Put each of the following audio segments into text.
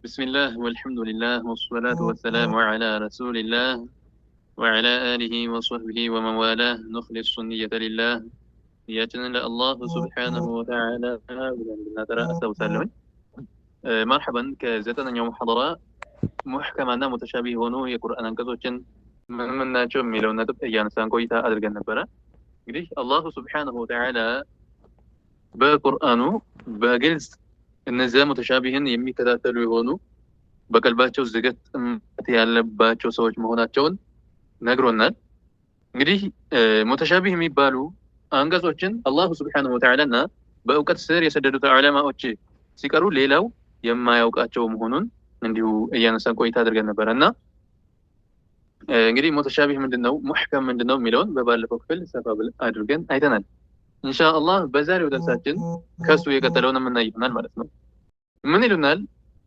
بسم الله والحمد لله والصلاة والسلام على رسول الله وعلى آله وصحبه ومن والاه نخلص النية لله نياتنا الله سبحانه وتعالى بنا ترى أستوسلون مرحبا كزتنا يوم حضراء محكم أنا متشابه ونو يقرأ أنا كذوشن من ناتشو ميلون نتب أيان سانكويتا أدرجن نبرة الله سبحانه وتعالى بقرآنه بجلس እነዚያ ሙተሻቢህን የሚከታተሉ የሆኑ በቀልባቸው ዝገት ያለባቸው ሰዎች መሆናቸውን ነግሮናል። እንግዲህ ሙተሻቢህ የሚባሉ አንቀጾችን አላህ Subhanahu Wa Ta'ala እና በእውቀት ስር የሰደዱት ዑለማዎች ሲቀሩ ሌላው የማያውቃቸው መሆኑን እንዲሁ እያነሳን ቆይታ አድርገን ነበርና እንግዲህ ሙተሻቢህ ምንድነው ሙህከም ምንድነው የሚለውን በባለፈው ክፍል ሰፋ ብለን አድርገን አይተናል። ኢንሻአላህ በዛሬው ደርሳችን ከሱ የቀጠለውን የምናይ ይሆናል ማለት ነው። ምን ይሉናል?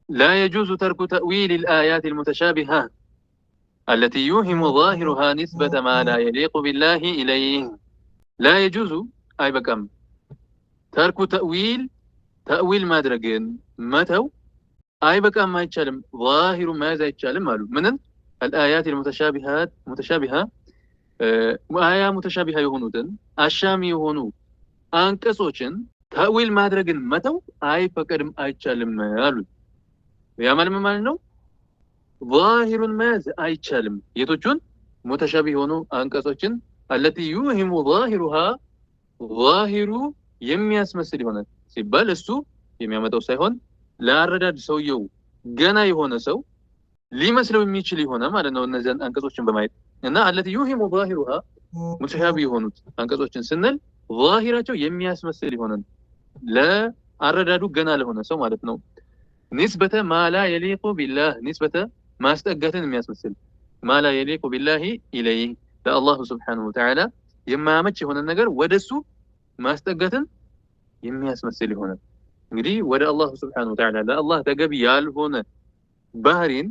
لا يجوز ترك تأويل الآيات المتشابهة التي يوهم ظاهرها نسبة ما لا يليق بالله إليه. لا يجوز أي بكم ترك تأويل ما درجن متو أي بكم ما يتشالم ظاهر ماذا يتشالم مالو من الآيات متشابهة آية متشابهة يهونودن أشامي يهونو አንቀጾችን ተዊል ማድረግን መተው አይፈቀድም አይቻልም አሉ። ያ ማለት ነው ዛሂሩን መያዝ አይቻልም። የቶቹን ሙተሻቢህ ሆኑ አንቀጾችን التي يوهم ظاهرها ظاهሩ የሚያስመስል ይሆናል ሲባል እሱ የሚያመጣው ሳይሆን ለአረዳድ ሰውየው ገና የሆነ ሰው ሊመስለው የሚችል ይሆነ ማለት ነው። እነዚያን አንቀጾችን በማየት እና التي يوهم ظاهرها ሙተሻቢህ የሆኑት አንቀጾችን ስንል ظاهራቸው የሚያስመስል ይሆናል ለአረዳዱ ገና ለሆነ ሰው ማለት ነው። نسبة ما لا يليق بالله نسبة ማስጠጋትን የሚያስመስል ما لا يليق بالله إليه ለአላህ Subhanahu Wa Ta'ala የማያመች የሆነ ነገር ወደሱ ማስጠጋትን የሚያስመስል ይሆናል። እንግዲህ ወደ አላህ Subhanahu Wa Ta'ala ለአላህ ተገቢ ያልሆነ ባህሪን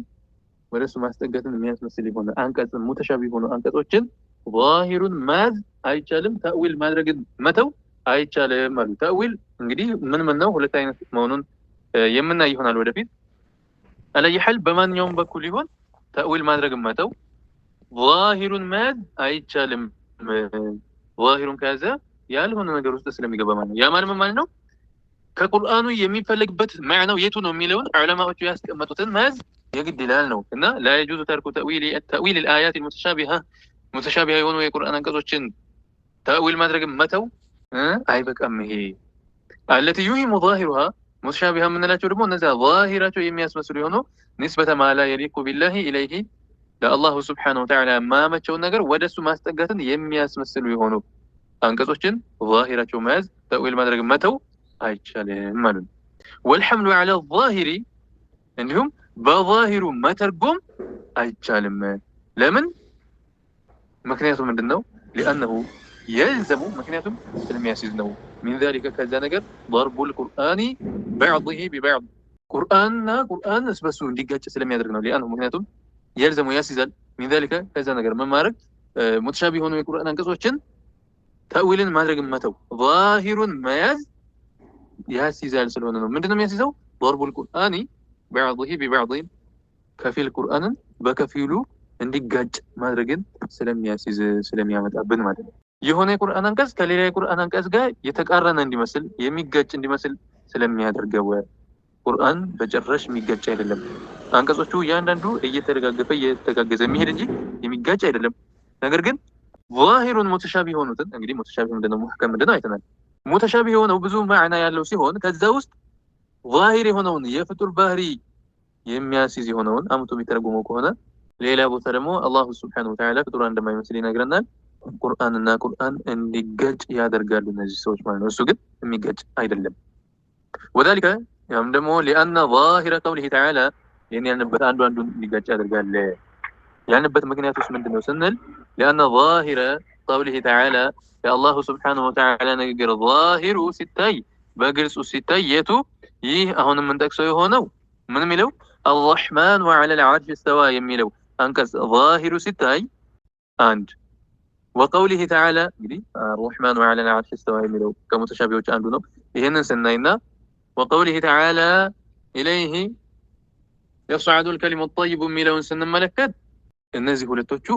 ወደሱ ማስጠጋትን የሚያስመስል ይሆናል። አንቀጽ ሙተሻቢህ ሆኖ አንቀጾችን ظاهሩን ማዝ አይቻልም ተዊል ማድረግን መተው አይቻልም ማለት ተዊል እንግዲህ ምን ነው ሁለት አይነት መሆኑን የምናይ ይሆናል ወደፊት አለይሐል በማንኛውም በኩል ይሆን ተዊል ማድረግን መተው ظاهሩን ማዝ አይቻልም ظاهሩን ከዛ ያልሆነ ነገር ውስጥ ስለሚገባ ማለት ያ ማለት ነው ከቁርአኑ የሚፈልግበት ማዕናው የቱ ነው የሚለውን ዑለማዎቹ ያስቀመጡትን ማዝ የግድ ይላል ነው እና لا يجوز ترك تأويل الآيات المتشابهة ሙተሻቢህ የሆኑ የቁርአን አንቀጾችን ተዊል ማድረግን መተው አይበቃም። ይሄ التي يوهم ظاهرها ሙተሻቢህ የምንላቸው ደግሞ እነዛ ظاهራቸው የሚያስመስሉ የሆኑ نسبة ما لا يليق بالله إليه ለአላህ Subhanahu Wa Ta'ala ማመቸውን ነገር ወደሱ ማስጠጋትን የሚያስመስሉ የሆኑ አንቀጾችን ظاهራቸው መያዝ ተዊል ማድረግን መተው አይቻልም ማለት ነው። والحمل على الظاهر እንዲሁም በظاهሩ መተርጎም አይቻልም። ለምን? ምክንያቱም ምንድነው? لانه يلزم ምክንያቱም ስለሚያስይዝ ነው من ذلك ከዛ ነገር ضرب القرآن بعضه ببعض ቁርአንና ቁርአን እስበሱ እንዲጋጭ ስለሚያደርግ ነው። لانه ምክንያቱም يلزم ያስይዛል من ذلك ከዛ ነገር መማረክ ሙተሻቢህ ሆኖ የቁርአን አንቀጾችን ተዊልን ማድረግ መተው ظاهሩን መያዝ ያስይዛል ስለሆነ ነው። ምንድነው የሚያስይዘው? ضرب القرآن بعضه ببعض ከፊል ቁርአንን በከፊሉ እንዲጋጭ ማድረግን ስለሚያስይዝ ስለሚያመጣብን ማለት ነው። የሆነ የቁርአን አንቀጽ ከሌላ የቁርአን አንቀጽ ጋር የተቃረነ እንዲመስል የሚጋጭ እንዲመስል ስለሚያደርገው ቁርአን በጭራሽ የሚጋጭ አይደለም። አንቀጾቹ እያንዳንዱ እየተጋገዘ የሚሄድ እንጂ የሚጋጭ አይደለም። ነገር ግን ظاهሩን ሙተሻቢህ ሆኑትን እንግዲህ ሙተሻቢህ ምንድነው ሙህከም ምንድነው አይተናል። ሙተሻቢህ የሆነው ብዙ ማዕና ያለው ሲሆን ከዛ ውስጥ ظاهር የሆነውን የፍጡር ባህሪ የሚያስይዝ የሆነውን አምጡ ቢተረጉመው ከሆነ ሌላ ቦታ ደግሞ አላህ Subhanahu Wa Ta'ala ፍጡራን እንደማይመስል ይነግረናል። ቁርአንና ቁርአን እንዲጋጭ ያደርጋሉ እነዚህ ሰዎች ማለት ነው። እሱ ግን የሚጋጭ አይደለም። وذلك ያም ደግሞ لأن ظاهر قوله تعالى ያልንበት አንዱን እንዲጋጭ ያደርጋል። ያልንበት ምክንያቱስ ምንድነው ስንል لأن ظاهر قوله تعالى የአላህ Subhanahu Wa Ta'ala ንግግር ظاهሩ ሲታይ በግልጹ ሲታይ የቱ ይህ አሁን የምንጠቅሰው የሆነው ምን የሚለው الرحمن وعلى العرش استوى የሚለው አንቀጽ ظاهሩ ሲታይ አንድ وقوله تعالى እንግዲህ الرحمن وعلى العرش استوى የሚለው ከሙተሻቢዎች አንዱ ነው። ይሄንን ስናይና وقوله تعالى إليه يصعد الكلم الطيب የሚለውን ስንመለከት እነዚህ ሁለቶቹ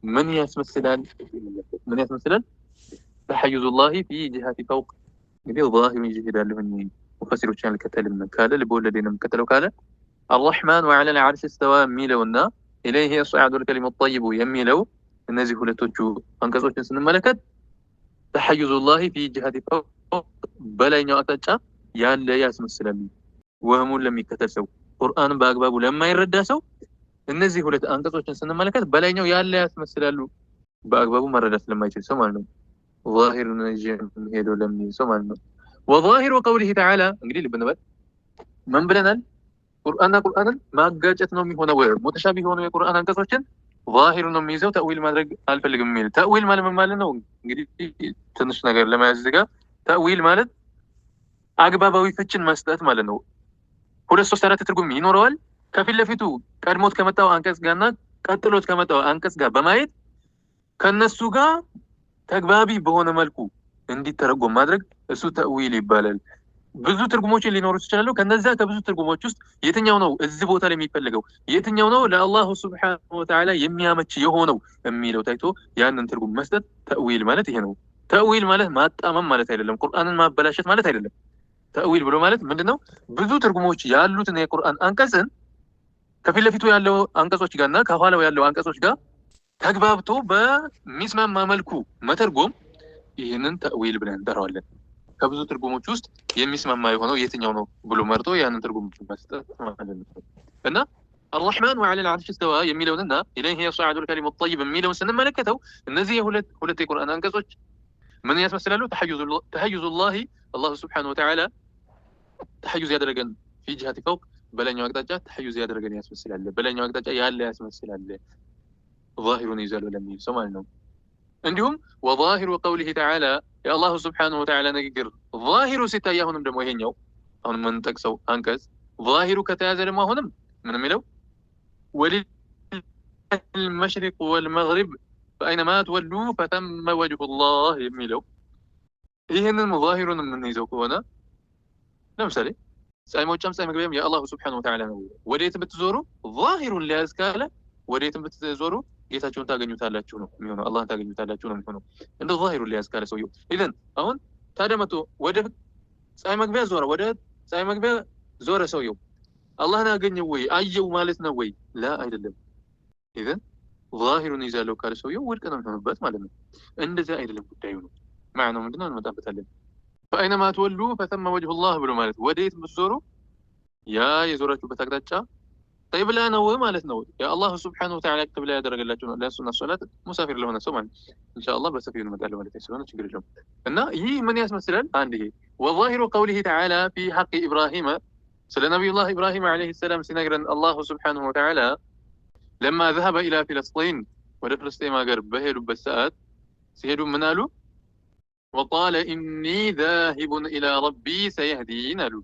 ምን ያስመስላል? تحيز الله في جهة فوق እንግዲህ ظاهر ይሄዳለሁኝ ሙፈሲሮችን አልከተልም ካለ ልቦለዴንም ከተለው ካለ الرحمن وعلى العرش استوى የሚለውና إليه يصعد الكلم الطيب የሚለው እነዚህ ሁለቶቹ አንቀጾችን ስንመለከት تحيز الله في جهة فوق በላይኛው አቅጣጫ ያለ ያስመስላል። ወህሙን ለሚከተል ሰው ቁርአንን በአግባቡ ለማይረዳ ሰው እነዚህ ሁለት አንቀጾችን ስንመለከት በላይኛው ያለ ያስመስላሉ። በአግባቡ መረዳት ለማይችል ሰው ማለት ነው። ظاهر ነጅም ሄዶ ለሚል ሰው ማለት ነው። وظاهر قوله تعالى እንግዲህ ልብ እንበል ምን ብለናል? ቁርአንን ማጋጨት ነው የሚሆነው። ሙተሻቢህ የሆኑ የቁርአን አንቀጾችን ظاهر ነው የሚይዘው። ተእዊል ማድረግ አልፈልግም የሚል ተእዊል ማለት ምን ማለት ነው? እንግዲህ ትንሽ ነገር ለመያዝ ጋር ተእዊል ማለት አግባባዊ ፍችን መስጠት ማለት ነው። 2 3 4 ትርጉም ይኖረዋል። ከፊት ለፊቱ ቀድሞት ከመጣው አንቀጽ ጋርና ቀጥሎት ከመጣው አንቀጽ ጋር በማየት ከነሱ ጋር ተግባቢ በሆነ መልኩ እንዲተረጎም ማድረግ እሱ ተእዊል ይባላል። ብዙ ትርጉሞች ሊኖሩ ይችላሉ። ከነዛ ከብዙ ትርጉሞች ውስጥ የትኛው ነው እዚህ ቦታ ላይ የሚፈልገው የትኛው ነው ለአላሁ ሱብሓነሁ ወተዓላ የሚያመች የሆነው የሚለው ታይቶ ያንን ትርጉም መስጠት ተእዊል ማለት ይሄ ነው። ተእዊል ማለት ማጣመም ማለት አይደለም። ቁርአንን ማበላሸት ማለት አይደለም። ተእዊል ብሎ ማለት ምንድነው? ብዙ ትርጉሞች ያሉትን የቁርአን አንቀጽን ከፊት ለፊቱ ያለው አንቀጾች ጋርና ከኋላው ያለው አንቀጾች ጋር ተግባብቶ በሚስማማ መልኩ መተርጎም ይህንን ተእዊል ብለን እንጠራዋለን። ከብዙ ትርጉሞች ውስጥ የሚስማማ የሆነው የትኛው ነው ብሎ መርጦ ያንን ትርጉም መስጠት ማለት ነው። እና الرحمن وعلى العرش استوى የሚለውንና إليه يصعد الكلم الطيب የሚለውን ስንመለከተው እነዚህ ሁለት የቁርአን አንቀጾች ምን ያስመስላሉ? ተሐዩዙ الله الله سبحانه وتعالى ተሐዩዝ ያደረገን في جهة فوق በላይኛው አቅጣጫ ተሐዩዝ ያደረገን ያስመስላል። በላይኛው አቅጣጫ ያለ ያስመስላል። ظاهر ይዛሉ ለሚል ሰው ማለት ነው። እንዲሁም وظاهر قوله تعالى يا الله سبحانه وتعالى ንግግር ظاهر ሲታይ አሁንም ደግሞ ይሄኛው አሁን ምን ጠቅሰው አንቀጽ ظاهر ከተያዘ ደግሞ አሁንም ምን የሚለው وللمشرق والمغرب فأينما تولوا فثم وجه الله የሚለው ይሄንን ظاهሩን የምንይዘው ከሆነ ለምሳሌ ፀሐይ መውጫም ፀሐይ መግቢያም የአላሁ ስብሓነሁ ወተዓላ ነው። ወዴትም ብትዞሩ ظاهሩን ሊያዝ ካለ ወዴትም ብትዞሩ ጌታችሁን ታገኙታላችሁ ነው የሚሆነው። አላህን ታገኙታላችሁ ነው የሚሆነው። እንደ ظاهሩን ሊያዝ ካለ ሰውየው ኢዘን አሁን ታዲያ መጥቶ ወደ ፀሐይ መግቢያ ዞረ፣ ወደ ፀሐይ መግቢያ ዞረ ሰውየው አላህን አገኘው ወይ አየው ማለት ነው ወይ? ላ አይደለም። ኢዘን ظاهሩን ይዛለው ካለ ሰውየው ውድቅ ነው የሚሆንበት ማለት ነው። እንደዚህ አይደለም ጉዳዩ ነው። ማዕናው ምንድነው እንመጣበታለን። فأينما تولوا فثم وجه الله ብሎ ማለት ወዴት ብትዞሩ ያ የዞራችሁበት አቅጣጫ ቂብላ ነው ማለት ነው። የአላህ ሱብሓነሁ ወተዓላ ቂብላ ያደረገላችሁ ነው። ለሱና ሶላት ሙሳፊር ለሆነ ሰው ማለት ኢንሻአላህ በሰፊው እንመጣለን ማለት ስለሆነ ችግር የለውም። እና ይህ ምን ያስመስላል? አንድ ይሄ وظاهر قوله تعالى في حق إبراهيم ስለ ነብዩላህ ኢብራሂም አለይሂ ሰላም ሲነግረን አላህ ሱብሓነሁ ወተዓላ لما ذهب إلى فلسطين ወደ ፍልስጤም ሀገር በሄዱበት ሰዓት ሲሄዱ ምን አሉ? وقال إني ذاهب إلى ربي سيهدين له.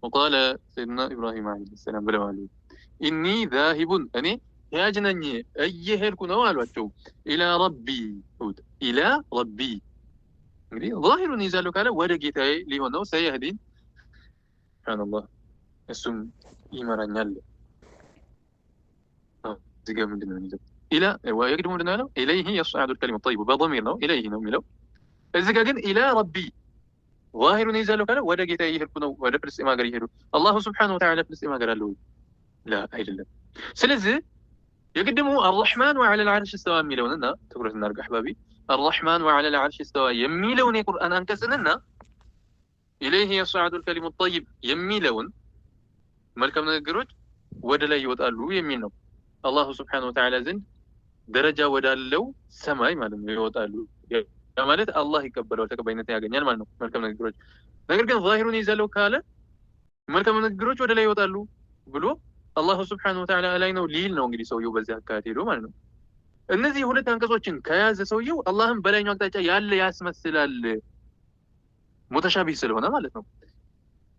وقال سيدنا إبراهيم عليه السلام بلوالي إني ذاهب أني ياجنني أيهر كنا والواتو إلى ربي إلى ربي ظاهر نزالك على ورقتي ليونو سيهدين. سبحان الله اسم إيمانا يلا زي من دنا نزل إلى ويقدمون لنا إليه يصعد الكلمة الطيب بضميرنا إليه نوميلو እዚህ ጋር ግን ኢላ ረቢ ظاهሩን ይዛለው ካለ ወደ ጌታ ይሄድኩ ነው፣ ወደ ፍልስጤም ሀገር ይሄዱ። አላሁ ሱብሓነሁ ወተዓላ ፍልስጤም ሀገር አለው? ላ አይደለም። ስለዚህ የቅድሙ الرحمن وعلى العرش استوى የሚለውንና ትኩረት እናድርግ አህባቢ الرحمن وعلى العرش استوى የሚለውን የቁርአን አንቀጽንና إليه يصعد الكلم الطيب የሚለውን መልካም ንግግሮች ወደ ላይ ይወጣሉ የሚል ነው። አላሁ ሱብሓነሁ ወተዓላ ዘንድ ደረጃ ወዳለው ሰማይ ማለት ነው ይወጣሉ ማለት አላህ ይቀበላል፣ ተቀባይነት ያገኛል ማለት ነው መልካም ንግግሮች። ነገር ግን ظاهሩን ይዘለው ካለ መልካም ንግግሮች ወደ ላይ ይወጣሉ ብሎ አላህ ሱብሓነሁ ወተዓላ ላይ ነው ሊል ነው እንግዲህ ሰውየው በዚህ አካሄድ ሄዶ ማለት ነው። እነዚህ ሁለት አንቀጾችን ከያዘ ሰውየው አላህን በላይኛው አቅጣጫ ያለ ያስመስላል ሙተሻቢህ ስለሆነ ማለት ነው።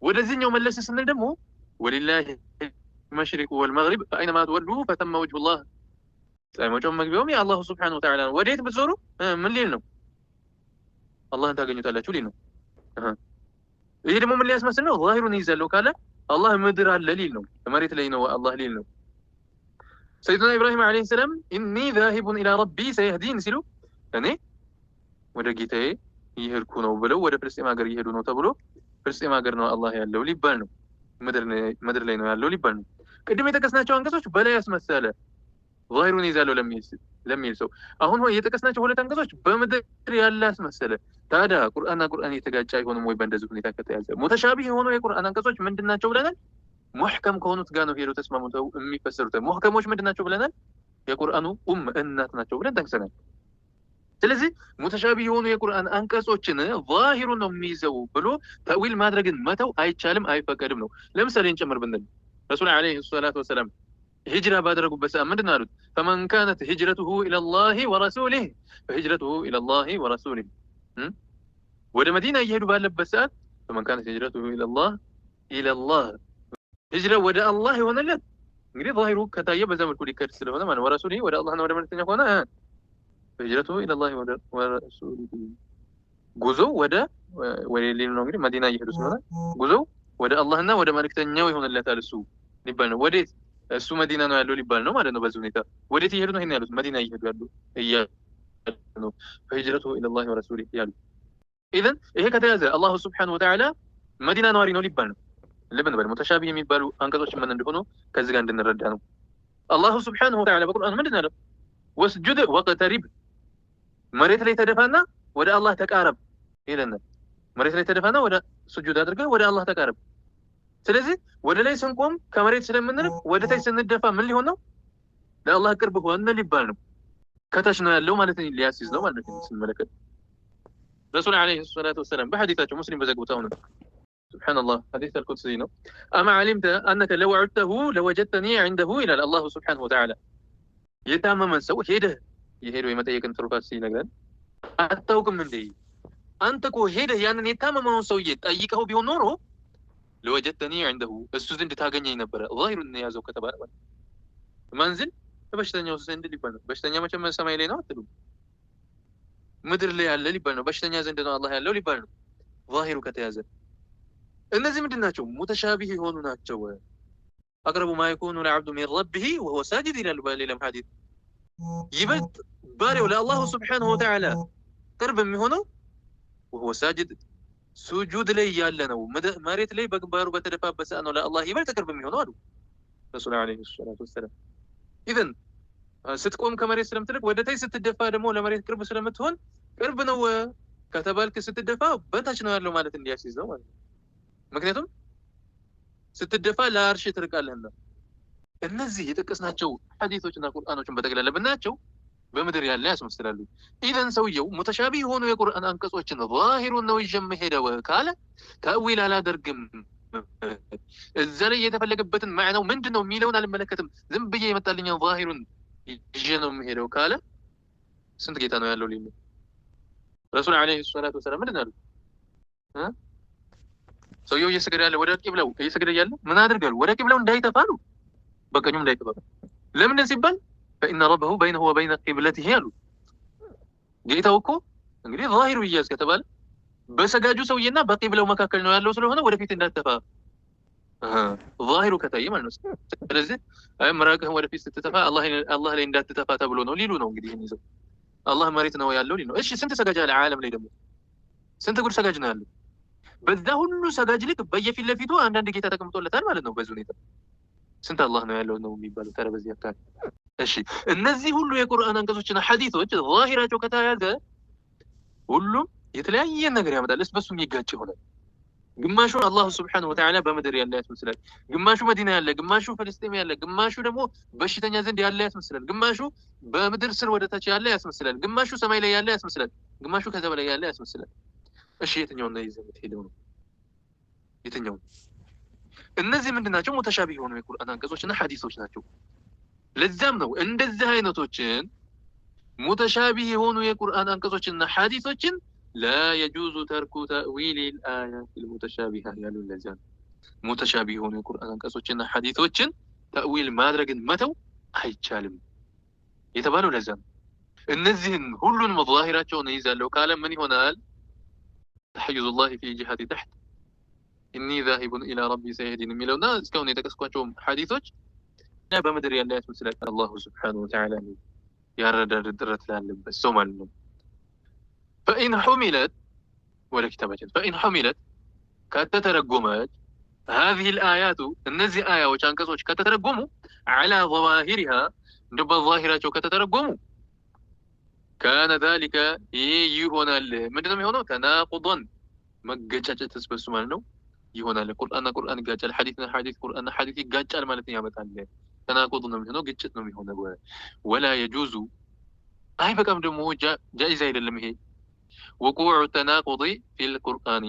ወደዚህኛው መለስ ስንል ደግሞ ወሊላሂ المشرق والمغرب فأينما تولوا فثم وجه الله ሳይመጨም መግቢያውም የአላህ ሱብሓነሁ ወተዓላ ነው። ወዴት ብትዞሩ ምን ሊል ነው? አላህን ታገኙታላችሁ ሊል ነው። ይሄ ደግሞ ምን ሊያስመስል ነው? ظاهሩን ይዘለው ካለ الله مدر على ليل نو مريت لينو الله ليل نو سيدنا إبراهيم عليه السلام إني ذاهب إلى ربي سيهدين سلو يعني ودقيته يهركونه بلو وده فلسطين ما قر يهدونه تبلو فلسطين ما قرنا الله يالله ليبالنو مدر لينو يالله ليبالنو قدم يتكسنا شو أنكسوش بلا يسمى السالة ظاهرون يزالوا لم يلسوا أهون هو يتكسنا شو ولا تنكسوش بمدر يالله اسمى السالة تادا قرآن يتقاج شاي هون موي بندزو نيتا كتيازة متشابه هون يقرآن أنكسوش من دنا شو لنا محكم كونوا تقانوا هيرو تسمعوا تو أمي فسرته محكم وش من دنا شو لنا የቁርአኑ እናት ናቸው ብለን ጠቅሰናል። ስለዚህ ሙተሻቢህ የሆኑ የቁርአን አንቀጾችን ዛሂሩን ነው የሚይዘው ብሎ ተዊል ማድረግን መተው አይቻልም፣ አይፈቀድም ነው። ለምሳሌ እንጨምር ብንል ረሱል አለይሂ ሰላቱ ወሰላም ሂጅራ ባደረጉበት ሰዓት ምንድን አሉት? ፈመን ካነት ሂጅረቱሁ ኢለላሂ ወረሱሊህ ፈሂጅረቱሁ ኢለላሂ ወረሱሊህ። ወደ መዲና እየሄዱ ባለበት ሰዓት ፈመን ካነት ሂጅረቱሁ ኢለላህ ሂጅራ ወደ አላህ የሆነለት እንግዲህ ዛሂሩ ከታየ በዛ መልኩ ሊከድ ስለሆነ ማለት ወረሱሊ ወደ አላህና ወደ መልእክተኛ ከሆነ ሂጅረቱ ኢለላሂ ወረሱሊ ጉዞው ወደ ሌላ ነው። እንግዲህ መዲና እየሄዱ ስለሆነ ጉዞው ወደ አላህና ወደ መልእክተኛው ይሆንለታል እሱ ሊባል ነው። ወዴት? እሱ መዲና ነው ያለው ሊባል ነው ማለት ነው። በዚህ ሁኔታ ወዴት እየሄዱ ነው? ይሄን ያሉት መዲና እየሄዱ ያሉ ነው። ሂጅረቱ ኢለላሂ ወረሱሊ ያሉ ኢዘን ይሄ ከተያዘ አላሁ ሱብሓነሁ ወተዓላ መዲና ነዋሪ ነው ሊባል ነው። ልብን በል ሙተሻቢህ የሚባሉ አንቀጾች ምን እንደሆኑ ከዚህ ጋር እንድንረዳ ነው። አላሁ ሱብሓነሁ ወተዓላ በቁርአን ምንድን አለው? ወስጁድ ወቅተሪብ መሬት ላይ ተደፋና ወደ አላህ ተቃረብ ይለናል። መሬት ላይ ተደፋና ወደ ስጁድ አድርገህ ወደ አላህ ተቃረብ። ስለዚህ ወደ ላይ ስንቆም ከመሬት ስለምንርቅ ወደ ታች ስንደፋ ምን ሊሆን ነው? ለአላህ ቅርብ ሆነ ሊባል ነው። ከታች ነው ያለው ማለት ነው፣ ሊያስይዝ ነው ማለት ነው። ስንመለከት ረሱል አለይሂ ሰላቱ ወሰላም በሐዲታቸው ሙስሊም በዘግቡታው ነው سبحان الله حديث القدسي ነው أما علمت أنك لو عدته لوجدتني عنده إلى الله سبحانه وتعالى የታመመን ሰው ሄደህ የሄደው የመጠየቅን ትሩፋት ሲነግረን አታውቅም እንዴ? አንተ እኮ ሄደህ ያንን የታመመውን ሰውዬ ጠይቀው ቢሆን ኖሮ ለወጀተኒ عنده እሱ ዘንድ ታገኘኝ ነበረ። ዛሂሩን ያዘው ከተባለ ማለት መንዝል በሽተኛው ዘንድ ሊባል ነው። በሽተኛ መቼም ሰማይ ላይ ነው አትሉም፣ ምድር ላይ ያለ ሊባል ነው። በሽተኛ ዘንድ ነው አላህ ያለው ሊባል ነው ዛሂሩ ከተያዘ። እነዚህ ምንድን ናቸው? ሙተሻቢህ የሆኑ ናቸው። አቅረቡ ማ የኩኑ ለዐብዱ ሚን ረቢሂ ወሁወ ሳጅድ ይላሉ በሌላም ሐዲስ። ይበልጥ ባሪያው ለአላሁ ሱብሓነሁ ወተዓላ ቅርብ የሚሆነው ወሁወ ሳጅድ ሱጁድ ላይ ያለ ነው። መሬት ላይ በግንባሩ በተደፋበት ሰዓት ነው ለአላህ ይበልጥ ቅርብ የሚሆነው አሉ ረሱል ዓለይሂ ሰላቱ ወሰላም። ኢዘን ስትቆም ከመሬት ስለምትርቅ ወደ ታች ስትደፋ ደግሞ ለመሬት ቅርብ ስለምትሆን ቅርብ ነው ከተባልክ ስትደፋ በታች ነው ያለው ማለት እንዲያስይዝ ነው ማለት ነው። ምክንያቱም ስትደፋ ለአርሽ ትርቃለህና። እነዚህ የጠቀስናቸው ሐዲሶችና ቁርአኖችን በጠቅላላ ብናያቸው በምድር ያለ ያስመስላሉ። ኢዘን ሰውየው ሙተሻቢህ የሆኑ የቁርአን አንቀጾችን ዛሂሩን ነው ይዤ የምሄደው ካለ ተእዊል አላደርግም፣ እዛ ላይ የተፈለገበትን ማዕናው ምንድን ነው የሚለውን አልመለከትም፣ ዝም ብዬ የመጣልኛው ዛሂሩን ይዤ ነው የምሄደው ካለ ስንት ጌታ ነው ያለው ሊል ረሱል ዓለይሂ ሰላቱ ወሰላም ምንድን አሉ? ሰውየው እየሰገደ ያለ ወደ ቂብላው እየሰገደ ያለ ምን አድርጋሉ? ወደ ቂብላው እንዳይተፋሉ በቀኙም እንዳይተፋ። ለምንድን ሲባል فإن ربه بينه وبين قبلته ያሉ ጌታው እኮ እንግዲህ ዛሂሩ ይያዝ ከተባለ በሰጋጁ ሰውዬና በቂብላው መካከል ነው ያለው ስለሆነ ወደፊት እንዳትተፋ ዛሂሩ ከታየ ማለት ነው። ስለዚህ ምራቅህን ወደፊት ስትተፋ አላህ ላይ እንዳትተፋ ተብሎ ነው ሊሉ ነው እንግዲህ ይዘው አላህ መሬት ነው ያለው ሊሉ ነው። እሺ ስንት ሰጋጅ አለ ዓለም ላይ ደግሞ ስንት ጉድ ሰጋጅ ነው ያለው? በዛ ሁሉ ሰጋጅ ልክ በየፊት ለፊቱ አንዳንድ ጌታ ተቀምጦለታል ማለት ነው። በዚህ ሁኔታ ስንት አላህ ነው ያለው ነው የሚባለው ታዲያ በዚህ አካል። እሺ እነዚህ ሁሉ የቁርአን አንቀጾችና ሐዲሶች ዛሂራቸው ከተያዘ ሁሉም የተለያየ ነገር ያመጣል፣ በሱ የሚጋጭ ይሆናል። ግማሹ አላህ ሱብሓነሁ ወተዓላ በምድር ያለ ያስመስላል፣ ግማሹ መዲና ያለ፣ ግማሹ ፍልስጤም ያለ፣ ግማሹ ደግሞ በሽተኛ ዘንድ ያለ ያስመስላል፣ ግማሹ በምድር ስር ወደ ታች ያለ ያስመስላል፣ ግማሹ ሰማይ ላይ ያለ ያስመስላል፣ ግማሹ ከዛ በላይ ያለ ያስመስላል። እሺ የትኛው ነው ይዘህ የምትሄደው ነው? የትኛው? እነዚህ ምንድን ናቸው? ሙተሻቢህ የሆኑ የቁርአን አንቀጾችና ሐዲሶች ናቸው። ለዛም ነው እንደዚህ አይነቶችን ሙተሻቢህ የሆኑ የቁርአን አንቀጾችና ሐዲሶችን لا يجوز ترك تأويل الآيات المتشابهة ያሉ ለዛ ሙተሻቢህ የሆኑ የቁርአን አንቀጾችና ሐዲሶችን ተእዊል ማድረግን መተው አይቻልም የተባለው ለዛ ነው። እነዚህን ሁሉንም ዛሂራቸውን ይዛለው ካለ ምን ይሆናል? ተሐይዙ الله في جهة تحت ኢኒ ዛሂቡን ኢላ ረቢ ሰየህዲን የሚለውና እስካሁን የጠቀስኳቸው ሐዲሶች እና በምድር ያለ ያስመስላል አላሁ ስብሓነሁ ወተዓላ ያረዳድ ጥረት ላለበት ሰው ማለት ነው። ፈኢን ሑሚለት ወደ ኪታባችን ፈኢን ሑሚለት ከተተረጎመች هذه الآيات እነዚህ አያዎች አንቀጾች ከተተረጎሙ على ظواهرها እንደ በዛሂራቸው ከተተረጎሙ كان ذلك ይሆናል። ምንድነው የሚሆነው? ተናቁضን መገጫጨት ስበሱ ማለት ነው ይሆናል። ቁርአንና ቁርአን ይጋጫል፣ ሐዲስና ሐዲስ ቁርአንና ሐዲስ ይጋጫል ማለት ነው ያመጣል። ተናቁض ነው የሚሆነው፣ ግጭት ነው የሚሆነው። ወላ የጁዙ አይ በቃም ደግሞ ጃኢዝ አይደለም ይሄ وقوع التناقض في القرآن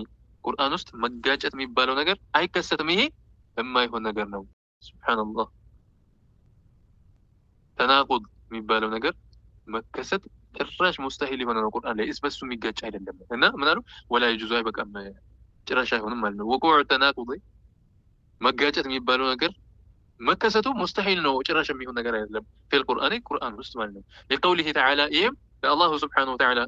ቁርአን ውስጥ መጋጨት የሚባለው ነገር አይከሰትም። ይሄ የማይሆን ነገር ነው። ሱብሃንአላህ ተናቁድ የሚባለው ነገር መከሰት ጭራሽ ሙስተሂል የሆነ ነው ቁርአን ላይ እስበሱ የሚጋጭ አይደለም። እና ምን አሉ ወላ ይጁዙ አይበቃም ጭራሽ አይሆንም ማለት ነው። ወቁዕ ተናቁድ መጋጨት የሚባለው ነገር መከሰቱ ሙስተሂል ነው ጭራሽ የሚሆን ነገር አይደለም። ፊል ቁርአን ውስጥ ማለት ነው። ለቀውሊሂ ተዓላ ይህም ለአላሁ ሱብሓነሁ ወተዓላ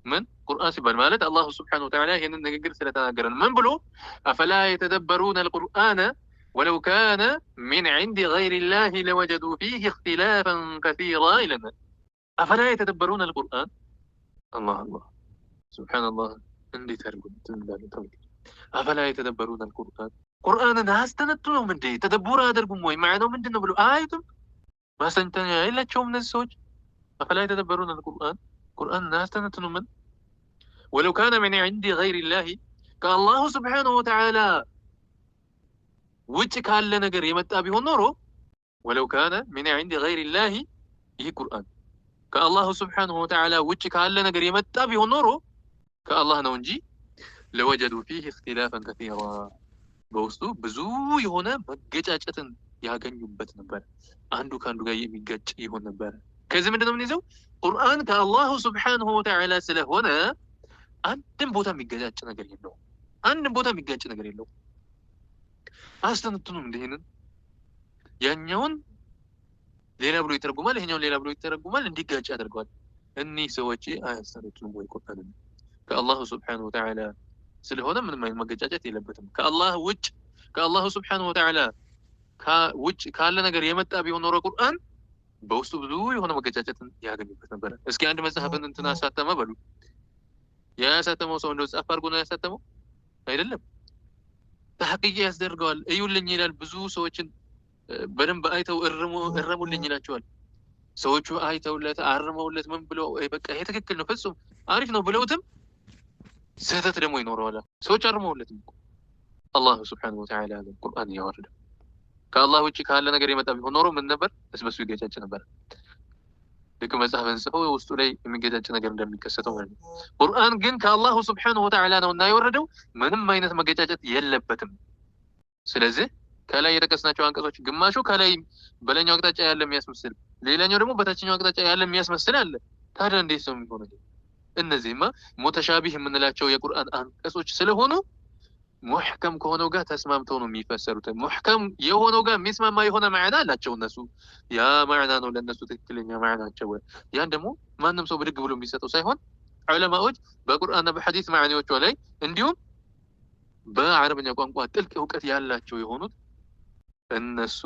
من قرآن سبحانه مالت الله سبحانه وتعالى هنا نقدر سلطان من بلو أفلا يتدبرون القرآن ولو كان من عند غير الله لوجدوا فيه اختلافا كثيرا إلى أفلا يتدبرون القرآن الله سبحان الله عندي ترجم أفلا يتدبرون القرآن قرآن الناس تنتنوا من دي تدبر هذا الجموع معنا من دي نقولوا آيتم ما سنتنا إلا تشوف من الزوج أفلا يتدبرون القرآن قرآن الناس تنتنوا من ولو كان من عند غير الله كالله سبحانه وتعالى وجه كان لنا قريمة أبي نورو ولو كان من عند غير الله هي قرآن كالله سبحانه وتعالى وجه كان لنا قريمة أبي نورو كالله نونجي لوجدوا فيه اختلافا كثيرا بوستو بزوي هنا مجاجة يهاجن يبت نبر عنده كان رجاي مجاج يهون نبر كذا من دون نزو قرآن كالله سبحانه وتعالى سله هنا አንድም ቦታ የሚገጫጭ ነገር የለው። አንድም ቦታ የሚጋጭ ነገር የለው። አስተንትኑም እንደሄንን ያኛውን ሌላ ብሎ ይተረጉማል፣ ይሄኛውን ሌላ ብሎ ይተረጉማል፣ እንዲጋጭ ያደርገዋል። እኒህ ሰዎች አያስተነትኑም ወይ ቁርአንን ከአላሁ ስብሓነሁ ወተዓላ ስለሆነ ምንም አይነት መገጫጨት የለበትም። ከአላህ ውጭ ከአላሁ ስብሓነሁ ወተዓላ ውጭ ካለ ነገር የመጣ ቢሆን ኖሮ ቁርአን በውስጡ ብዙ የሆነ መገጫጨትን ያገኙበት ነበረ። እስኪ አንድ መጽሐፍን እንትና አሳተመ በሉ ያሳተመው ሰው እንደው ጻፍ አድርጎ ነው ያሳተመው አይደለም። ተሐቂቅ ያስደርገዋል። እዩልኝ ይላል። ብዙ ሰዎችን በደንብ አይተው እረሙልኝ ይላቸዋል። ሰዎቹ አይተውለት አርመውለት ምን ብለው በቃ ይሄ ትክክል ነው ፍጹም አሪፍ ነው ብለውትም ስህተት ደግሞ ይኖረዋል። ሰዎች አርመውለትም አላህ ሱብሓነሁ ወተዓላ ቁርአን ያወረደ ከአላህ ውጭ ካለ ነገር የመጣ ቢሆን ኖሮ ምን ነበር? እስበሱ ይገጫጭ ነበር። ልክ መጽሐፍን ጽፈው ውስጡ ላይ የሚገጫጭ ነገር እንደሚከሰተው ማለት ነው። ቁርአን ግን ከአላሁ ስብሓነሁ ወተዓላ ነው እና የወረደው ምንም አይነት መገጫጨት የለበትም። ስለዚህ ከላይ የጠቀስናቸው አንቀጾች ግማሹ ከላይ በላይኛው አቅጣጫ ያለ የሚያስመስል፣ ሌላኛው ደግሞ በታችኛው አቅጣጫ ያለ የሚያስመስል አለ። ታዲያ እንዴት ነው የሚሆነው? እነዚህማ ሙተሻቢህ የምንላቸው የቁርአን አንቀጾች ስለሆኑ ሙሕከም ከሆነው ጋር ተስማምተው ነው የሚፈሰሩት። ሙሕከም የሆነው ጋር የሚስማማ የሆነ ማዕና አላቸው እነሱ። ያ ማዕና ነው ለእነሱ ትክክለኛ ማዕናቸው። ያን ደግሞ ማንም ሰው ብድግ ብሎ የሚሰጠው ሳይሆን ዑለማዎች በቁርአንና በሐዲስ ማዕኒዎቿ ላይ እንዲሁም በአረብኛ ቋንቋ ጥልቅ እውቀት ያላቸው የሆኑት እነሱ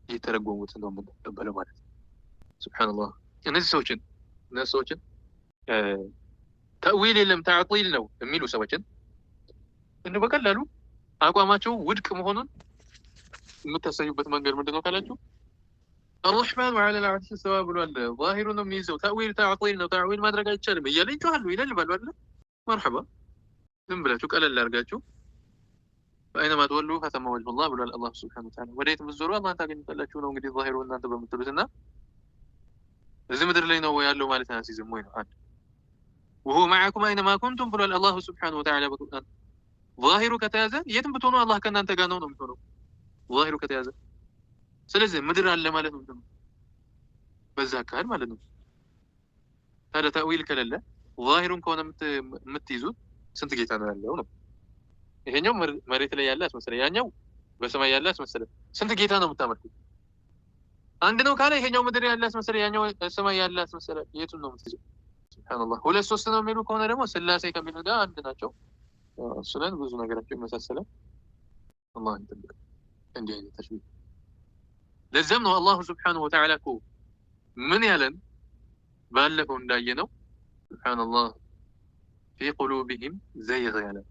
የተረጎሙት ነው የምንቀበለው ማለት ነው። ሱብሃንአላህ እነዚህ ሰዎችን ተእዊል የለም ተዕጢል ነው የሚሉ ሰዎችን እንደ በቀላሉ አቋማቸው ውድቅ መሆኑን የምታሳዩበት መንገድ ምንድነው ካላችሁ الرحمن وعلى العرش استوى ብሏል። ዛሂሩ ነው የሚይዘው። ተእዊል ተዕጢል ነው። ተእዊል ማድረግ አይቻልም እያለ ይጮሃሉ ይላልባሉ አይደል? መርሐባ ዝም ብላችሁ ቀለል አድርጋችሁ በአይነማ ተወሉ ፈተማ ወጅሁላህ ብሏል አላህ ሱብሓነሁ ወተዓላ። ወዴት ምትዞሩ አላህን ታገኙታላችሁ ነው እንግዲህ ዛሂሩ እናንተ በምትሉትና እዚህ ምድር ላይ ነው ያለው ማለት አያስይዝም ወይ ነው። አንድ وهو معكم اينما كنتم ብሏል አላህ ሱብሓነሁ ወተዓላ በቁርአን። ዛሂሩ ከተያዘ የትም ብትሆኑ አላህ ከእናንተ ጋር ነው የሚሆነው ዛሂሩ ከተያዘ። ስለዚህ ምድር አለ ማለት ነው በዛ አካል ማለት ነው። ታዲያ ተእዊል ከሌለ ዛሂሩን ከሆነ የምትይዙት ስንት ጌታ ነው ያለው ነው? ይሄኛው መሬት ላይ ያለ አስመሰለ፣ ያኛው በሰማይ ያለ አስመሰለ። ስንት ጌታ ነው የምታመልኩት? አንድ ነው ካለ ይሄኛው ምድር ያለ አስመሰለ፣ ያኛው ሰማይ ያለ አስመሰለ። የቱን ነው የምትይዘው? ሱብሃንአላህ። ሁለት ሶስት ነው የሚሉ ከሆነ ደግሞ ስላሴ ከሚሉ ጋር አንድ ናቸው። እሱን ብዙ ነገራቸው ይመሳሰላል። الله يطبق عندي هنا تشبيه لزمنا الله سبحانه وتعالى كو من يلن بالفون داينو سبحان الله في قلوبهم زيغ يلن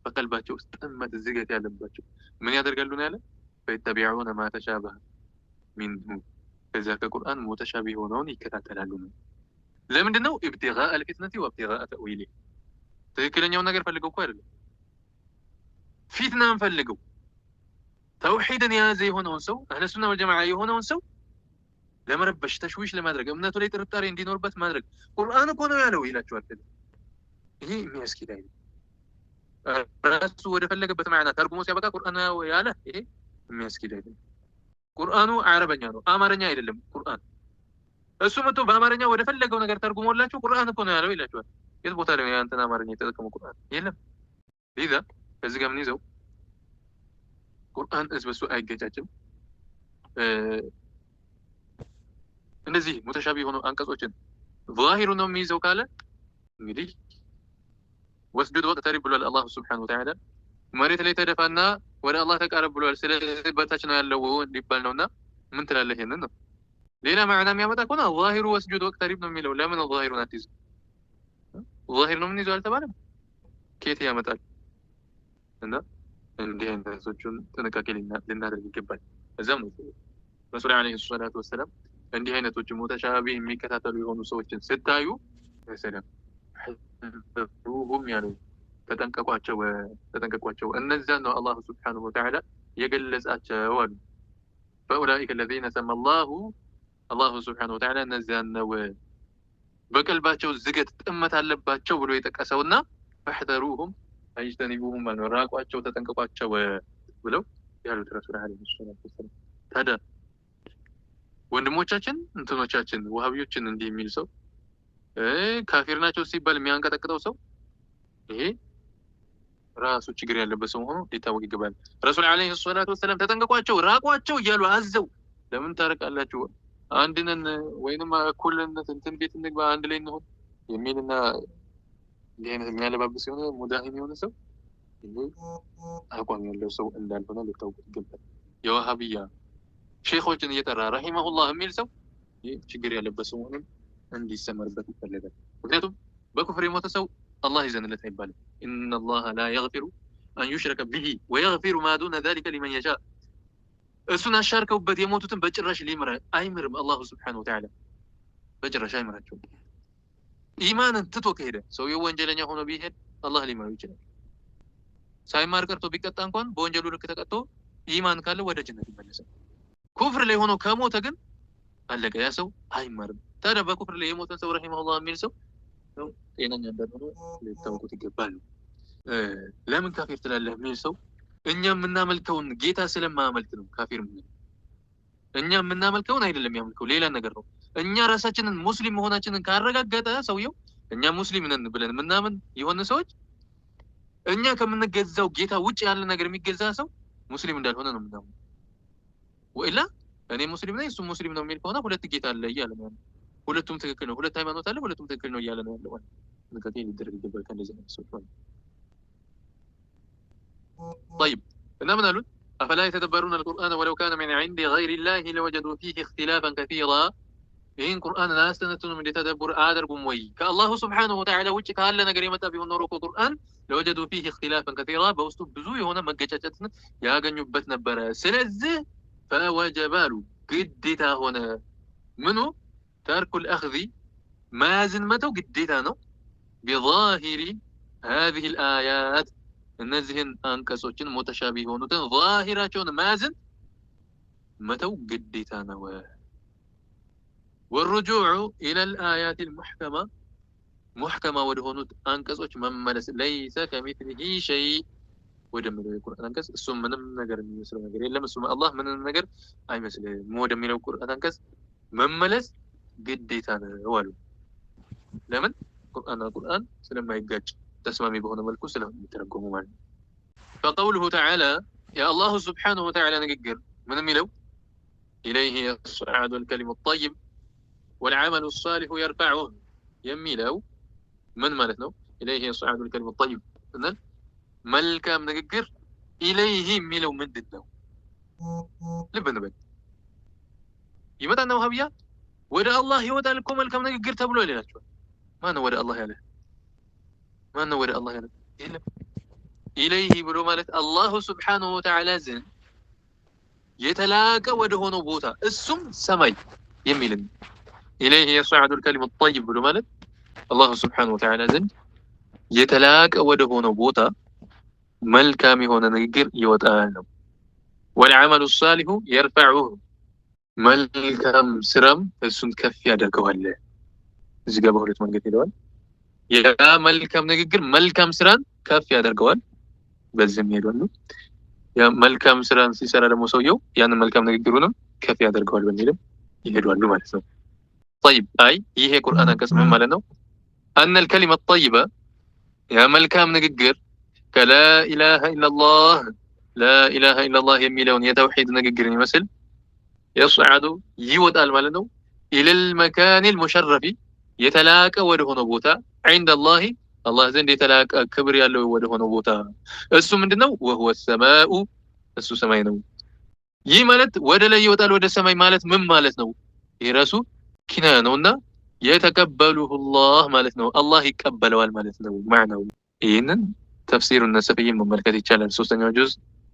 فقلباتهم استأمت الزيغة يلن باتشو من يدر قالوا يلن فيتبعون ما تشابه منه فإذا كقرآن متشابه ونون يكتاتلالون لمن دنو ابتغاء الفتنة وابتغاء تأويله ትክክለኛው ነገር ፈልገው እኮ አይደለም ፊትናን ፈልገው ተውሂድን የያዘ የሆነውን ሰው አህለ ሱና ወልጀማዓ የሆነውን ሰው ለመረበሽ ተሽዊሽ ለማድረግ እምነቱ ላይ ጥርጣሬ እንዲኖርበት ማድረግ ቁርአን እኮ ነው ያለው ይላቸዋል። ይሄ የሚያስኬድ አይደለም። ራሱ ወደ ፈለገበት ማዕና ተርጉሞ ሲያበቃ ቁርአን ያለ ይሄ የሚያስኬድ አይደለም። ቁርአኑ አረበኛ ነው፣ አማርኛ አይደለም ቁርአን። እሱ መጥቶ በአማርኛ ወደ ፈለገው ነገር ተርጉሞላችሁ ቁርአን እኮ ነው ያለው ይላቸዋል። የት ቦታ ላይ ያንተን አማርኛ የተጠቀመው ቁርአን የለም። ለዛ ከዚህ ጋር ምን ይዘው ቁርአን በሱ አይገጫጭም። እንደዚህ ሙተሻቢ የሆኑ አንቀጾችን ዛሂሩ ነው የሚይዘው ካለ እንግዲህ ወስጁድ ወቅተሪብ ብሏል አላህ ሱብሓነሁ ወተዓላ። መሬት ላይ ተደፋና ወደ አላህ ተቃረብ ብሏል። ስለዚህ በታች ነው ያለው ሊባል ነውና ምን ትላለህ? ይሄንን ነው ሌላ ማዕና የሚያመጣ ከሆነ ዛሂሩ ወስጁድ ወቅተሪብ ነው የሚለው። ለምን ዛሂሩን አትይዝም? ዛሂር ነው ምን ይዘው አልተባለም? ከየት ያመጣል? እና እንዲህ አይነቶቹን ጥንቃቄ ልናደርግ ይገባል። እዛም ነው ረሱል ዓለይሂ ሰላቱ ወሰላም እንዲህ አይነቶቹ ሙተሻቢ የሚከታተሉ የሆኑ ሰዎችን ስታዩ ሰላም ሩሁም ያሉ ተጠንቀቋቸው እነዚያን ነው አላህ ሱብሓነሁ ወተዓላ የገለጻቸው አሉ። ፈኡላኢከ አለዚነ ሰማ አላሁ ሱብሓነሁ ወተዓላ እነዚያን ነው በቀልባቸው ዝገት ጥመት አለባቸው ብሎ የጠቀሰውና ፈሕዘሩሁም አይጅተኒቡሁም ማለት ነው ራቋቸው ተጠንቀቋቸው ብለው ያሉት ረሱል ዓለይሂ ሰላቱ ወሰላም። ታዲያ ወንድሞቻችን እንትኖቻችን ወሃቢዮችን እንዲህ የሚል ሰው ካፊር ናቸው ሲባል የሚያንቀጠቅጠው ሰው ይሄ ራሱ ችግር ያለበት ሰው መሆኑ ሊታወቅ ይገባል። ረሱል ዓለይሂ ሰላቱ ወሰላም ተጠንቀቋቸው፣ ራቋቸው እያሉ አዘው ለምን ታረቃላችሁ አንድነን ወይንም እኩልነት እንትን ቤት እንግባ አንድ ላይ እንሆን የሚልና እንዲህ አይነት የሚያለባብስ የሆነ ሙዳሂን የሆነ ሰው አቋም ያለው ሰው እንዳልሆነ ሊታወቅ ይገባል። የዋሃብያ ሼኾችን እየጠራ ረሂመሁላህ የሚል ሰው ይህ ችግር ያለበት ሰው መሆኑን እንዲሰመርበት ይፈልጋል። ምክንያቱም በኩፍር የሞተ ሰው አላህ ይዘንለት አይባልም። ኢነላህ ላ የግፊሩ አን ዩሽረከ ቢሂ ወየግፊሩ ማ ዱነ ዛሊከ ሊመን የሻ። እሱን አሻርከውበት የሞቱትን በጭራሽ አይምርም አላሁ ሱብሓነሁ ወተዓላ በጭራሽ አይምራቸውም። ኢማንን ትቶ ከሄደ ሰውየው ወንጀለኛ ሆኖ ቢሄድ አላህ ሊምረው ይችላል። ሳይማር ቀርቶ ቢቀጣ እንኳን በወንጀሉ ልክ ተቀጥቶ ኢማን ካለ ወደ ጀነት ይመለሳል። ኩፍር ላይ ሆኖ ከሞተ ግን አለቀ፣ ያ ሰው አይማርም። ታዲያ በኩፍር ላይ የሞተን ሰው ረሂመሁላህ የሚል ሰው ጤነኛ እንዳልሆነ ሊታወቁት ይገባል። ለምን ካፊር ትላለህ የሚል ሰው እኛ የምናመልከውን ጌታ ስለማያመልክ ነው ካፊር ምን እኛ የምናመልከውን አይደለም የሚያመልከው ሌላ ነገር ነው። እኛ ራሳችንን ሙስሊም መሆናችንን ካረጋገጠ ሰውየው እኛ ሙስሊም ነን ብለን ምናምን የሆነ ሰዎች እኛ ከምንገዛው ጌታ ውጭ ያለ ነገር የሚገዛ ሰው ሙስሊም እንዳልሆነ ነው ምናምን። ወይላ እኔ ሙስሊም ነኝ እሱ ሙስሊም ነው የሚል ከሆነ ሁለት ጌታ አለ እያለ ነው። ሁለቱም ትክክል ነው፣ ሁለት ሃይማኖት አለ፣ ሁለቱም ትክክል ነው እያለ ነው ያለው ማለት ነው። ከዚህ ሊደረግ ይገባል ከእንደዚህ አይነት ሰዎች ማለት ነው። طيب እና ምን አሉት? أفلا يتدبرون القرآن ولو كان من عند غير الله لوجدوا فيه اختلافا كثيرا። ይህን ቁርአን ላያስተነትኑም እንዲተደቡር አያደርጉም ወይ? ከአላሁ ስብሓነሁ ወተዓላ ውጭ ካለ ነገር የመጣ ቢሆን ኖሮ እኮ ቁርአን ለወጀዱ ፊህ እክትላፈን ከሲራ በውስጡ ብዙ የሆነ መገጫጨትን ያገኙበት ነበረ። ስለዚህ ፈወጀበ አሉ ግዴታ ሆነ ምኑ ተርኩል አኽዚ መያዝን መተው ግዴታ ነው። ቢዛሂሪ ሃዚሂ ልአያት እነዚህን አንቀጾችን ሙተሻቢ የሆኑትን ዛሂራቸውን መያዝን መተው ግዴታ ነው። والرجوع إلى الآيات المحكمة محكمة ودهونت أنكسوش مملس ليس كمثله شيء ودمر القرآن أنكس السم من النجر يسر النجر إلا مسلم الله من النجر أي مثل مو دمر القرآن أنكس مملس قديتنا والو لمن القرآن سلام ما يجاج تسمامي بهنا ملكو سلام يترجموا معنا. فقوله تعالى يا الله سبحانه وتعالى نجر من الملو إليه يصعد الكلم الطيب والعمل الصالح يرفعه يميلو من مالتنا إليه يصعد الكلم الطيب إذن ملكا من نجر ኢለይሂ የሚለው ምንድን ነው? ልብ እንበል። ይመጣና ወሃቢያ ወደ አላህ ይወጣል እኮ መልካም ንግግር ተብሎ ይላቸዋል። ማነው ወደ አላህ ያለ? ማነው ወደ አላህ ያለ? የለም። ኢለይሂ ብሎ ማለት አላሁ ስብሓነሁ ወተዓላ ዘንድ የተላቀ ወደ ሆነው ቦታ እሱም ሰማይ የሚልን ኢለይሂ የስዐዱል ከሊሙ ጠይብ ብሎ ማለት አላሁ ስብሓነሁ ወተዓላ ዘንድ የተላቀ ወደ ሆነው ቦታ መልካም የሆነ ንግግር ይወጣል ነው። ወልዐመሉ ሷሊሁ የርፈዑሁ መልካም ስራም እሱን ከፍ ያደርገዋል። እዚህ ጋር በሁለት መንገድ ሄደዋል። ያ መልካም ንግግር መልካም ስራን ከፍ ያደርገዋል፣ በዚህም ሄዷል። ያ መልካም ስራን ሲሰራ ደግሞ ሰውየው ያንን መልካም ንግግሩንም ከፍ ያደርገዋል በሚልም ይሄዳሉ ማለት ነው። ጠይብ አይ ይሄ ቁርአን አንቀጽ ምን ማለት ነው? አነል ከሊመ ጠይበ ያ መልካም ንግግር ከላ ኢላሃ ኢለላህ ላ ኢላሃ ኢለላህ የሚለውን የተውሂድ ንግግርን ይመስል የስዐዱ ይወጣል ማለት ነው። ኢለል መካኒል ሙሸረፊ የተላቀ ወደ ሆነው ቦታ ዐንደላሂ አላህ ዘንድ የተላቀ ክብር ያለው ወደ ሆነው ቦታ እሱ ምንድነው? ወሁወ ሰማኡ እሱ ሰማይ ነው። ይህ ማለት ወደ ላይ ይወጣል ወደ ሰማይ ማለት ምን ማለት ነው? ይህ ራሱ ኪናያ ነውና የተቀበሉሁ አላህ ማለት ነው። አላህ ይቀበለዋል ማለት ነው ማዕናው። ይህንን ተፍሲሩን ነሰፊይን መመልከት ይቻላል። 3ኛው ጁዝ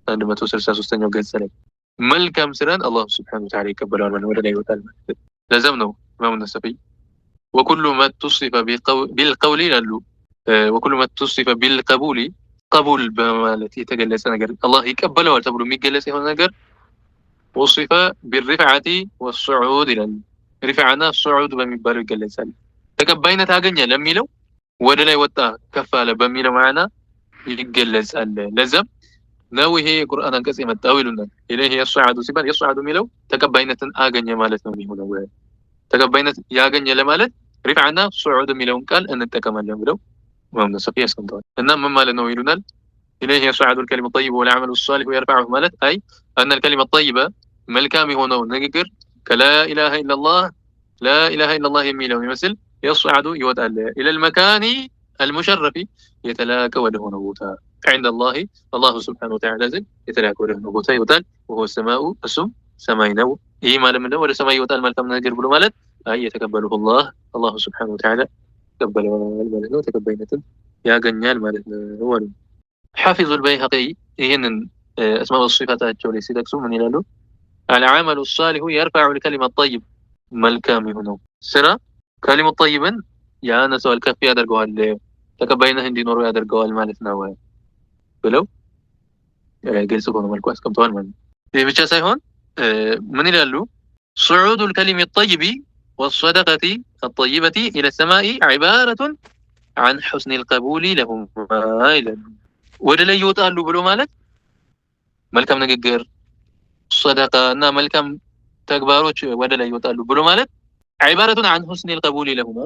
163ኛው ገጽ ላይ መልካም ስራን አላህ ሱብሓነሁ ወተዓላ ይቀበለዋል ማለት ወደ ላይ ይወጣል ማለት። ለዛም ነው ኢማሙ ነሰፊይ ወኩሉ ማ ቱሲፈ ቢልቀውሊ ይላሉ። ወኩሉ ማ ቱሲፈ ቢልቀቡሊ ቀቡል በማለት የተገለጸ ነገር አላህ ይቀበለዋል ተብሎ የሚገለጽ የሆነ ነገር ወሲፈ ቢርሪፍዓቲ ወስዑድ ይላሉ። ሪፍዓና ስዑድ በሚባለው ይገለጻል። ተቀባይነት አገኘ ለሚለው ወደ ላይ ወጣ ከፍ አለ በሚለው ማዕና ይገለጻል። ለዛም ነው ይሄ የቁርአን አንቀጽ የመጣው ይሉናል። ኢለይሂ የስዐዱ ሲባል የስዐዱ የሚለው ተቀባይነትን አገኘ ማለት ነው የሚሆነው። ተቀባይነት ያገኘ ለማለት ሪፍዓና ስዑድ የሚለውን ቃል እንጠቀማለን ብለው ኢማሙ ነሰፊይ ያስቀምጠዋል። እና ምን ማለት ነው ይሉናል? ኢለይሂ የስዐዱል ከሊሙ ጠይቡ ወልዐመሉ ሷሊሁ የርፈዑሁ ማለት አይ አነል ከሊመ ጠይበ መልካም የሆነው ንግግር ከላ ኢላሃ ኢለላህ ላ ኢላሃ ኢለላህ የሚለውን ይመስል የስዐዱ ይወጣል ኢለል መካኒ አልሙሸረፊ የተላቀ ወደ ሆነው ቦታ ዐንደላሂ አላሁ ሱብሓነሁ ወተዓላ ዘንድ የተላቀ ወደ ሆነው ቦታ ይወጣል። ወሁወ ሰማኡ እሱም ሰማይ ነው። ይህ ማለት ምንድን ነው? ወደ ሰማይ ይወጣል መልካም ነገር ብሎ ማለት አይ የተቀበለሁ አላሁ ሱብሓነሁ ወተዓላ ይቀበለዋል ማለት ነው። ተቀባይነትን ያገኛል ማለት ነው አሉ ሐፊዙል በይሀቂ። ይህንን አስማኡ ሲፋታቸው ላይ ሲጠቅሱ ምን ይላሉ? አልዐመሉ ሷሊሁ የርፈዑል ከሊመ ጠይብ መልካም የሆነው ስራ ከሊሙ ጠይብን ያነሰዋል፣ ከፍ ያደርገዋል፣ ተቀባይነት እንዲኖረው ያደርገዋል ማለት ነው ብለው ግልጽ በሆነ መልኩ አስቀምጠዋል ማለት ነው። ይህ ብቻ ሳይሆን ምን ይላሉ? ሱዑዱል ከሊሚ ጠይቢ ወሰደቀቲ አጠይበቲ ኢለ ሰማኢ ዒባረቱን ዐን ሑስኒል ቀቡሊ ለሁማ ይላሉ። ወደ ላይ ይወጣሉ ብሎ ማለት መልካም ንግግር፣ ሰደቃ እና መልካም ተግባሮች ወደ ላይ ይወጣሉ ብሎ ማለት ዒባረቱን ዐን ሑስኒል ቀቡሊ ለሁማ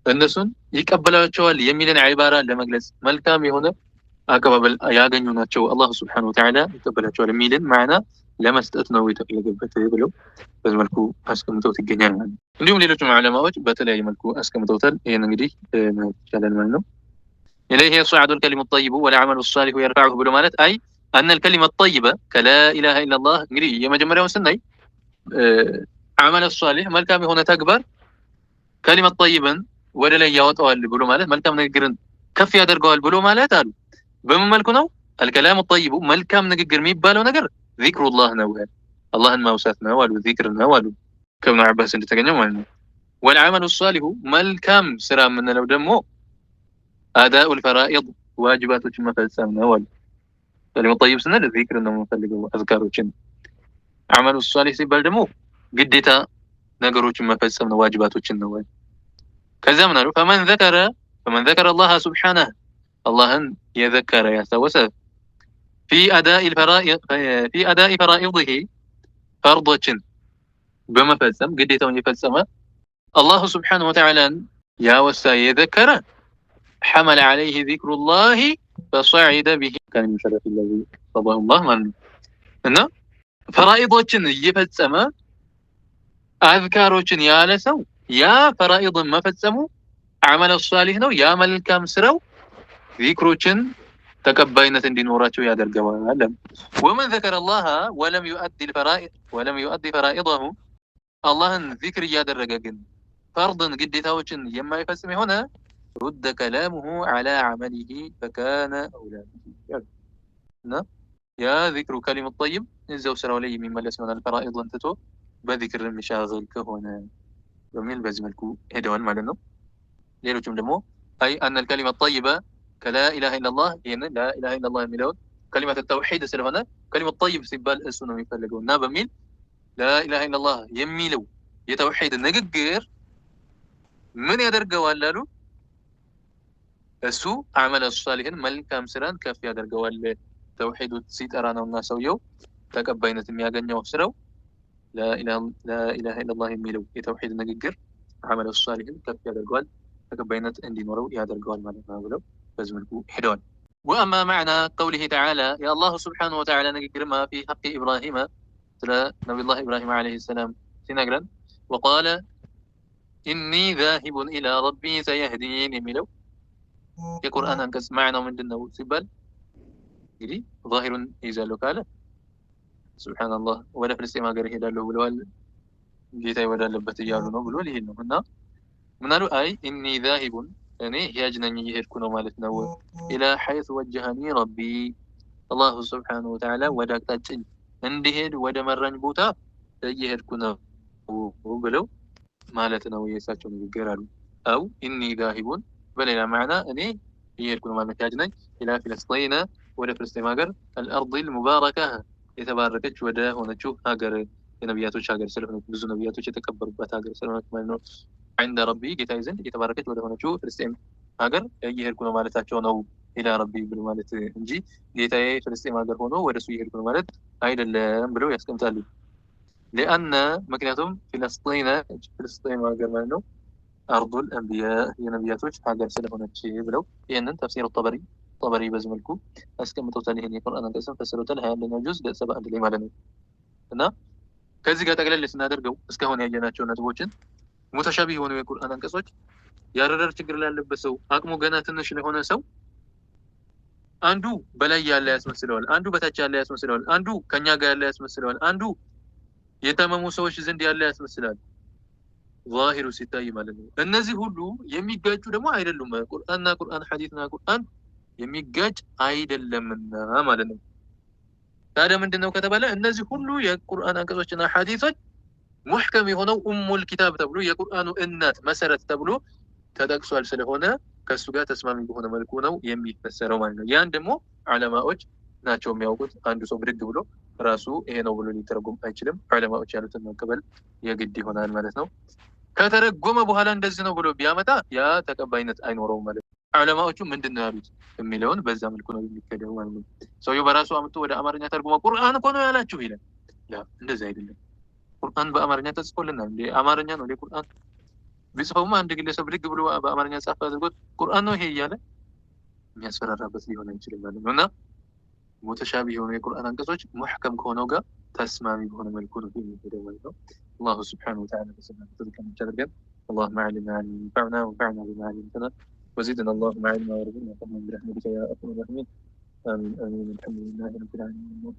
እነሱን ይቀበላቸዋል የሚልን ዒባራ ለመግለጽ መልካም የሆነ አቀባበል ያገኙ ናቸው። አላህ ሱብሓነሁ ወተዓላ ይቀበላቸዋል የሚልን ማዕና ለመስጠት ነው የተፈለገበት ብለው በዚህ መልኩ አስቀምጠውት ይገኛል ማለት ነው። እንዲሁም ሌሎችም ዑለማዎች በተለያየ መልኩ አስቀምጠውታል። ይሄን እንግዲህ ማለት ይቻላል ማለት ነው። ኢለይሂ የስዐዱል ከሊሙ ጠይቡ ወልዐመሉ ሷሊሁ የርፈዑሁ ብሎ ማለት አይ አነል ከሊመ ጠይበ ከላ ኢላሃ ኢለላህ እንግዲህ የመጀመሪያውን ስናይ ዐመለ ሷሊህ መልካም የሆነ ተግባር ከሊመ ጠይብን ወደ ላይ ያወጣዋል ብሎ ማለት መልካም ንግግርን ከፍ ያደርገዋል ብሎ ማለት አሉ። በምን መልኩ ነው? አልከላሙ ጠይቡ መልካም ንግግር የሚባለው ነገር ዚክሩላህ ነው፣ አላህን ማውሳት ነው አሉ። ዚክር ነው አሉ ከኢብኑ ዐባስ እንደተገኘው ማለት ነው። ወልዐመሉ ሷሊሁ መልካም ስራ የምንለው ደግሞ አዳኡል ፈራኢድ ዋጅባቶችን መፈጸም ነው አሉ። ከሊሙ ጠይብ ስንል ዚክር ነው የምንፈልገው፣ አዝካሮችን። ዐመሉ ሷሊህ ሲባል ደግሞ ግዴታ ነገሮችን መፈጸም ነው፣ ዋጅባቶችን ነው አሉ። ከዛ ምን አሉ? ፈመን ዘከረ አላህ ሱብሓነሁ አላህን የዘከረ ያስታወሰ ፊ አዳኢ ፈራኢዲሂ ፈርዶችን በመፈጸም ግዴታውን የፈጸመ አላሁ ሱብሓነሁ ወተዓላን ያወሳ የዘከረ ሐመለ ዐለይሂ ዚክሩላሂ ፈሰዒደ ቢሂ ካነ ሚን ሸረፊ ለዚ ቀደሁ አላህ ማለት ነው። እና ፈራኢዶችን እየፈጸመ አዝካሮችን ያለ ሰው ያ ፈራኢድን መፈጸሙ ዐመለ ሷሊህ ነው። ያ መልካም ስራው ዚክሮችን ተቀባይነት እንዲኖራቸው ያደርገዋል። ወመን ዘከረ አላህ ወለም ዩአዲ ፈራኢደሁ አላህን ዚክር እያደረገ ግን ፈርድን ግዴታዎችን የማይፈጽም የሆነ ሩደ ከላሙሁ ዐላ ዐመሊሂ ፈካነ አውላ ቢሂ እና ያ ዚክሩ ከሊሙ ጠይብ እዚያው ስራው ላይ የሚመለስ ይሆናል። ፈራኢድን ትቶ በዚክር የሚሻገል ከሆነ በሚል በዚህ መልኩ ሄደዋል ማለት ነው። ሌሎችም ደግሞ አይ አነል ከሊመ ጠይበ ከላ ኢላሃ ኢለላህ ይህንን ላ ኢላሃ ኢለላህ የሚለውን ከሊመት ተውሒድ ስለሆነ ከሊመ ጠይብ ሲባል እሱ ነው የሚፈልገው እና በሚል ላ ኢላሃ ኢለላህ የሚለው የተውሒድ ንግግር ምን ያደርገዋል አሉ? እሱ አዕመለ ሷሊህን መልካም ስራን ከፍ ያደርገዋል። ተውሒዱ ሲጠራ ነውና ሰውየው ተቀባይነት የሚያገኘው ስራው ላኢላሃ ኢለላህ የሚለው የተውሒድ ንግግር አዕመለ ሷሊህን ከፍ ያደርገዋል፣ ተቀባይነት እንዲኖረው ያደርገዋል ማለት ነው ብለው በዚህ መልኩ ሄደዋል። ወአማ መዕና ቀውሊሂ ተዓላ የአላሁ ስብሓነሁ ወተዓላ ንግግርማ ፊ ሐቅ ኢብራሂመ ስለ ነቢዩላህ ኢብራሂም ዓለይሂ ሰላም ሲነግረን ወቃለ ኢኒ ዛሂቡን ኢላ ረቢ ሰየህዲን የሚለው የቁርአን አንቀጽ ማዕናው ምንድን ነው ሲባል እንግዲህ ዛሂሩን ይዛለሁ ካለ ሱብሓነላህ ወደ ፍልስጤም ሀገር እሄዳለሁ ብለዋል። ጌታ ወዳለበት እያሉ ነው ብሎ ሊሄድ ነው እና ምናሉ አይ ኢኒ ዛሂቡን እኔ ሂያጅ ነኝ እየሄድኩ ነው ማለት ነው። ኢላ ሐይስ ወጀሃኒ ረቢ አላሁ ስብሓነሁ ወተዓላ ወደ አቅጣጫኝ እንዲሄድ ወደ መራኝ ቦታ እየሄድኩ ነው ብለው ማለት ነው የእሳቸው ንግግር አሉ። አው ኢኒ ዛሂቡን በሌላ ማዕና እኔ እየሄድኩ ነው ማለት ሂያጅ ነኝ ኢላ ፍልስጤን ወደ ፍልስጤም ሀገር አልአርዲል ሙባረካ የተባረከች ወደ ሆነችው ሀገር የነቢያቶች ሀገር ስለሆነች ብዙ ነቢያቶች የተቀበሩበት ሀገር ስለሆነች ማለት ነው። عند ረቢ ጌታዬ ዘንድ የተባረከች ወደ ሆነችው ፍልስጤም ሀገር እየሄድኩ ነው ማለታቸው ነው። ኢላ ረቢ ብሎ ማለት እንጂ ጌታዬ ፍልስጤም ሀገር ሆኖ ወደ እሱ እየሄድኩ ነው ማለት አይደለም ብለው ያስቀምጣሉ። ሊአነ ምክንያቱም ፍልስጤም ሀገር ማለት ነው አርዱል አንቢያ የነቢያቶች ሀገር ስለሆነች ብለው ይህንን ተፍሲር ጠበሪ በዚህ መልኩ አስቀምጠውታል። ይህን የቁርአን አንቀጽን ፈስረውታል 21ኛው ጁዝ ገጽ 71 ላይ ማለት ነው። እና ከዚህ ጋር ጠቅለል ስናደርገው እስካሁን ያየናቸው ነጥቦችን ሙተሻቢህ የሆኑ የቁርአን አንቀጾች ያረዳር ችግር ላለበት ሰው አቅሙ ገና ትንሽ ለሆነ ሰው አንዱ በላይ ያለ ያስመስለዋል፣ አንዱ በታች ያለ ያስመስለዋል፣ አንዱ ከኛ ጋር ያለ ያስመስለዋል፣ አንዱ የታመሙ ሰዎች ዘንድ ያለ ያስመስላል። ዛሂሩ ሲታይ ማለት ነው። እነዚህ ሁሉ የሚጋጩ ደግሞ አይደሉም። ቁርአንና ቁርአን ሐዲስና ቁርአን የሚጋጭ አይደለምና ማለት ነው። ታዲያ ምንድነው ከተባለ እነዚህ ሁሉ የቁርአን አንቀጾችና ሐዲሶች ሙህከም የሆነው ኡሙል ኪታብ ተብሎ የቁርአኑ እናት መሰረት ተብሎ ተጠቅሷል። ስለሆነ ከሱ ጋር ተስማሚ በሆነ መልኩ ነው የሚፈሰረው ማለት ነው። ያን ደግሞ ዑለማዎች ናቸው የሚያውቁት። አንዱ ሰው ብድግ ብሎ ራሱ ይሄ ነው ብሎ ሊተረጎም አይችልም። ዑለማዎች ያሉትን መቀበል የግድ ይሆናል ማለት ነው። ከተረጎመ በኋላ እንደዚህ ነው ብሎ ቢያመጣ ያ ተቀባይነት አይኖረውም ማለት ነው። ዑለማዎቹ ምንድን ነው ያሉት የሚለውን በዛ መልኩ ነው የሚከደው ማለት ነው። ሰውየው በራሱ አምጥቶ ወደ አማርኛ ተርጉሞ ቁርአን እኮ ነው ያላችሁ ይላል። ላ እንደዚህ አይደለም። ቁርአን በአማርኛ ተጽፎልናል እንዴ? አማርኛ ነው እንዴ ቁርአን? ቢጽፈውማ አንድ ግለሰብ ልግ ብሎ በአማርኛ ጻፈ አድርጎት ቁርአን ነው ይሄ እያለ የሚያስፈራራበት ሊሆን አይችልም ማለት ነው። እና ሙተሻቢህ የሆኑ የቁርአን አንቀጾች ሙህከም ከሆነው ጋር ተስማሚ በሆነ መልኩ ነው የሚሄደው ማለት ነው። አላሁ ስብሓነሁ ወተዓላ በሰላም ተዘከም ይቻላል። اللهم علمنا علما ينفعنا وانفعنا بما علمتنا وزدنا اللهم علما وارزقنا فضلا برحمتك يا ارحم الراحمين. آمين آمين الحمد لله رب العالمين.